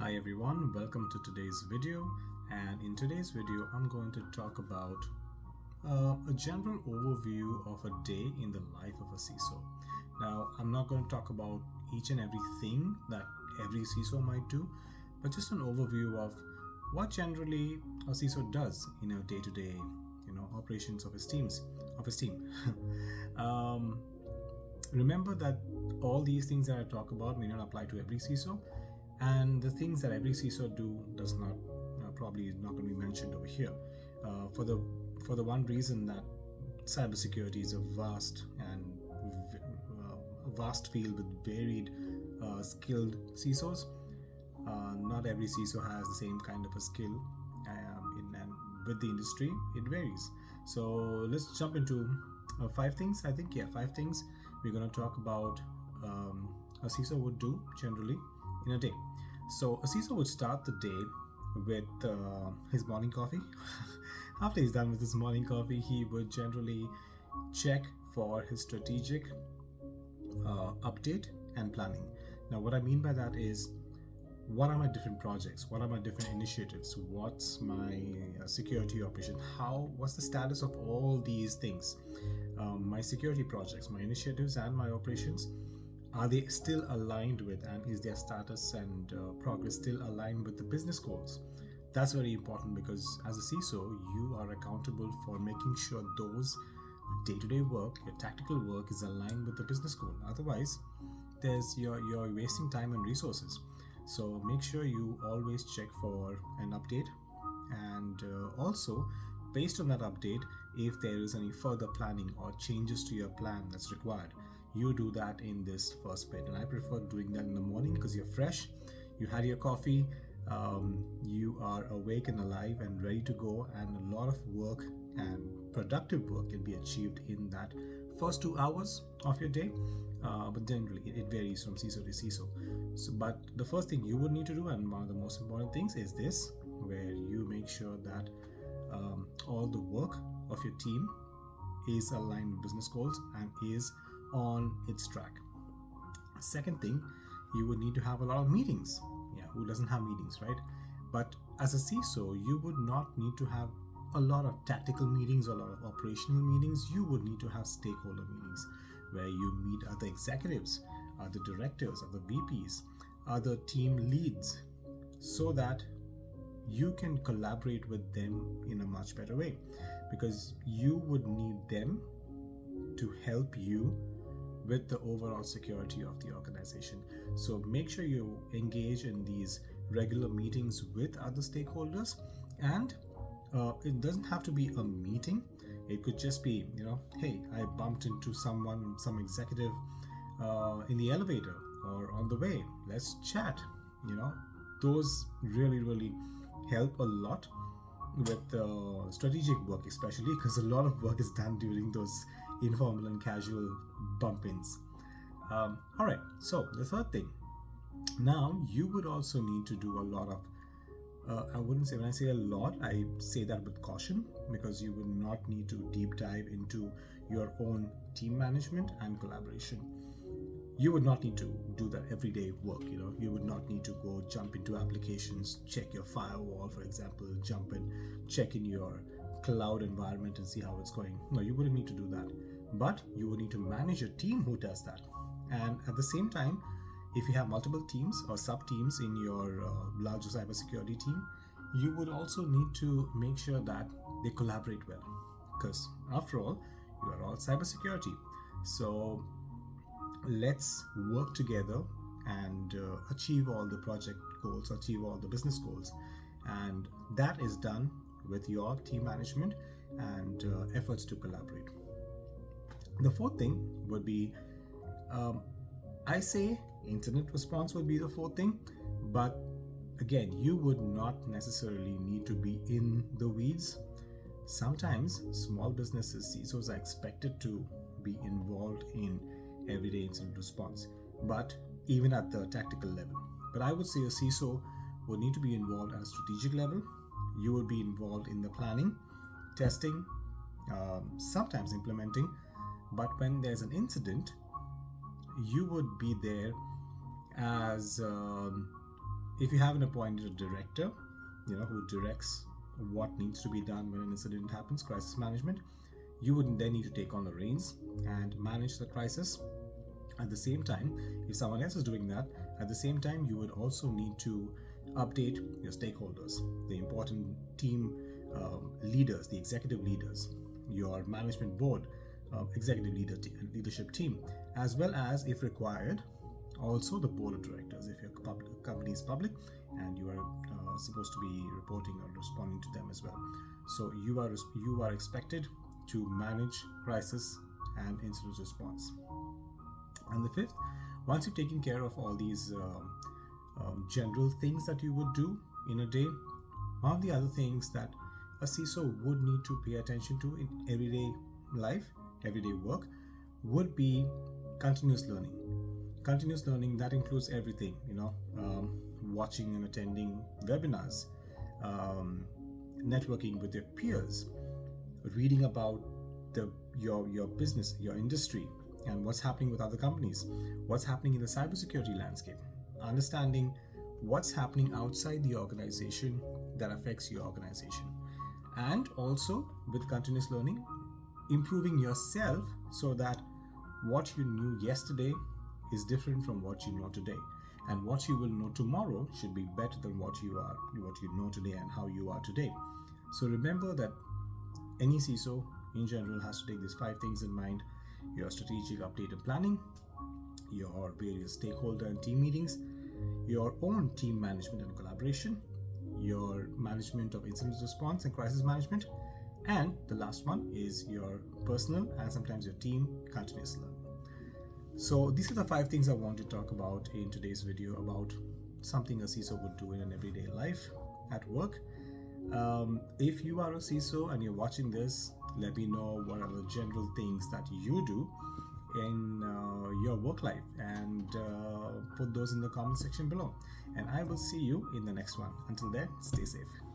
Hi everyone, welcome to today's video. And in today's video I'm going to talk about a general overview of a day in the life of a CISO. Now I'm not going to talk about each and everything that every CISO might do, but just an overview of what generally a CISO does in a day-to-day operations of his team. um, Remember that all these things that I talk about may not apply to every CISO, and the things that every CISO do does not probably not going to be mentioned over here, for the one reason that cybersecurity is a vast field with varied skilled CISOs. Not every CISO has the same kind of a skill, and with the industry it varies. So let's jump into five things. Five things we're going to talk about a CISO would do generally in a day. So a CISO would start the day with his morning coffee. After he's done with his morning coffee, he would generally check for his strategic update and planning. Now what I mean by that is, what are my different projects, what are my different initiatives, what's my security operation, what's the status of all these things, my security projects, my initiatives and my operations. Are they still aligned with, and is their status and progress still aligned with the business goals? That's very important, because as a CISO you are accountable for making sure those day-to-day work, your tactical work, is aligned with the business goal. Otherwise you're wasting time and resources. So make sure you always check for an update, and also based on that update, if there is any further planning or changes to your plan that's required, you do that in this first bit. And I prefer doing that in the morning because you're fresh, you had your coffee, you are awake and alive and ready to go, and a lot of work and productive work can be achieved in that first 2 hours of your day. But generally it varies from CISO to CISO. But the first thing you would need to do, and one of the most important things, is this, where you make sure that all the work of your team is aligned with business goals and is on its track. Second thing, you would need to have a lot of meetings. Who doesn't have meetings, right? But as a CISO, you would not need to have a lot of tactical meetings or a lot of operational meetings. You would need to have stakeholder meetings where you meet other executives, other directors, other VPs, other team leads, so that you can collaborate with them in a much better way, because you would need them to help you with the overall security of the organization. So make sure you engage in these regular meetings with other stakeholders, and it doesn't have to be a meeting. It could just be, hey, I bumped into some executive in the elevator or on the way, let's chat. Those really help a lot with strategic work, especially because a lot of work is done during those informal and casual bump-ins. Alright, so the third thing, now you would also need to do a lot of I wouldn't say, when I say a lot, I say that with caution, because you will not need to deep dive into your own team management and collaboration. You would not need to do that everyday work. You would not need to go jump into applications, check your firewall, for example, jump in, check in your cloud environment and see how it's going. No, you wouldn't need to do that. But you would need to manage a team who does that. And at the same time, if you have multiple teams or sub-teams in your larger cybersecurity team, you would also need to make sure that they collaborate well, because after all, you are all cybersecurity. So let's work together and achieve all the project goals, achieve all the business goals. And that is done with your team management and efforts to collaborate. The fourth thing would be, I say incident response would be the fourth thing, but again, you would not necessarily need to be in the weeds. Sometimes small businesses, CISOs, are expected to be involved in everyday incident response, but even at the tactical level. But I would say a CISO would need to be involved at a strategic level. You would be involved in the planning, testing, sometimes implementing, but when there's an incident, you would be there as If you haven't appointed a director, who directs what needs to be done when an incident happens, crisis management, you would then need to take on the reins and manage the crisis. At the same time, if someone else is doing that, at the same time, you would also need to update your stakeholders, the important team leaders, the executive leaders, your management board, executive leadership team, as well as, if required, also the board of directors if your company is public and you are supposed to be reporting or responding to them as well. So you are expected to manage crisis and incident response. And the fifth, once you've taken care of all these general things that you would do in a day, one of the other things that a CISO would need to pay attention to in everyday life, everyday work, would be continuous learning. Continuous learning, that includes everything, watching and attending webinars, networking with your peers, reading about your business, your industry, and what's happening with other companies, what's happening in the cybersecurity landscape, understanding what's happening outside the organization that affects your organization. And also, with continuous learning, improving yourself so that what you knew yesterday is different from what you know today, and what you will know tomorrow should be better than what you know today and how you are today. So remember that any CISO in general has to take these 5 things in mind: your strategic update and planning, your various stakeholder and team meetings, your own team management and collaboration, your management of incident response and crisis management, and the last one is your personal and sometimes your team continuous learning. So these are the 5 things I want to talk about in today's video about something a CISO would do in an everyday life at work. If you are a CISO and you're watching this, let me know what are the general things that you do in your work life, and put those in the comment section below. And I will see you in the next one. Until then, stay safe.